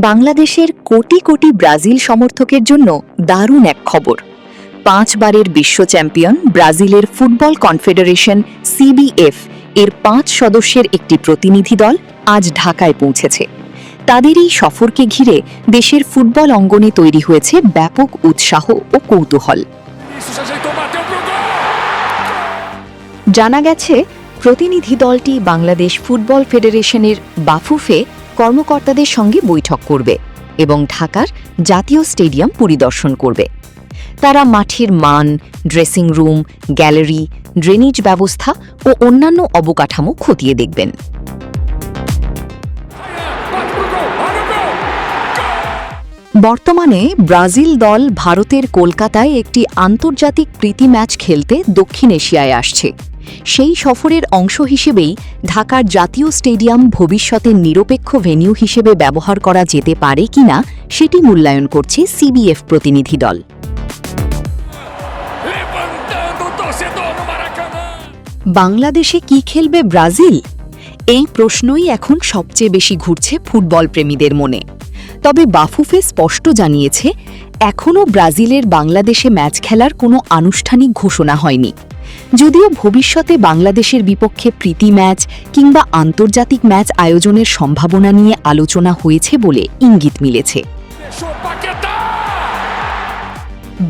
বাংলাদেশের কোটি কোটি ব্রাজিল সমর্থকের জন্য দারুণ এক খবর। 5 বারের বিশ্ব চ্যাম্পিয়ন ব্রাজিলের ফুটবল কনফেডারেশন সিবিএফ এর 5 সদস্যের একটি প্রতিনিধি দল আজ ঢাকায় পৌঁছেছে। তাদের এই সফরকে ঘিরে দেশের ফুটবল অঙ্গনে তৈরি হয়েছে ব্যাপক উৎসাহ ও কৌতূহল। জানা গেছে, প্রতিনিধি দলটি বাংলাদেশ ফুটবল ফেডারেশনের বাফুফে কর্মকর্তাদের সঙ্গে বৈঠক করবে এবং ঢাকার জাতীয় স্টেডিয়াম পরিদর্শন করবে। তারা মাঠের মান, ড্রেসিং রুম, গ্যালারি, ড্রেনেজ ব্যবস্থা ও অন্যান্য অবকাঠামো খতিয়ে দেখবেন। বর্তমানে ব্রাজিল দল ভারতের কলকাতায় একটি আন্তর্জাতিক প্রীতি ম্যাচ খেলতে দক্ষিণ এশিয়ায় আসছে। সেই সফরের অংশ হিসেবেই ঢাকার জাতীয় স্টেডিয়াম ভবিষ্যতে নিরপেক্ষ ভেন্যু হিসেবে ব্যবহার করা যেতে পারে কিনা সেটি মূল্যায়ন করছে সিবিএফ প্রতিনিধি দল। বাংলাদেশে কি খেলবে ব্রাজিল? এই প্রশ্নই এখন সবচেয়ে বেশি ঘুরছে ফুটবল প্রেমীদের মনে। তবে বাফুফে স্পষ্ট জানিয়েছে, এখনও ব্রাজিলের বাংলাদেশে ম্যাচ খেলার কোনো আনুষ্ঠানিক ঘোষণা হয়নি। যদিও ভবিষ্যতে বাংলাদেশের বিপক্ষে প্রীতি ম্যাচ কিংবা আন্তর্জাতিক ম্যাচ আয়োজনের সম্ভাবনা নিয়ে আলোচনা হয়েছে বলে ইঙ্গিত মিলেছে।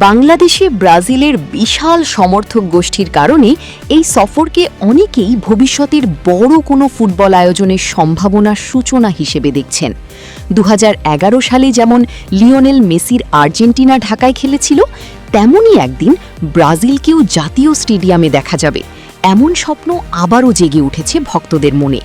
বাংলাদেশে ব্রাজিলের বিশাল সমর্থক গোষ্ঠীর কারণে এই সফরকে অনেকেই ভবিষ্যতের বড় কোনো ফুটবল আয়োজনের সম্ভাবনার সূচনা হিসেবে দেখছেন। 2011 সালে যেমন লিওনেল মেসির আর্জেন্টিনা ঢাকায় খেলেছিল, তেমনই একদিন ব্রাজিলকেও জাতীয় স্টেডিয়ামে দেখা যাবে, এমন স্বপ্ন আবারও জেগে উঠেছে ভক্তদের মনে।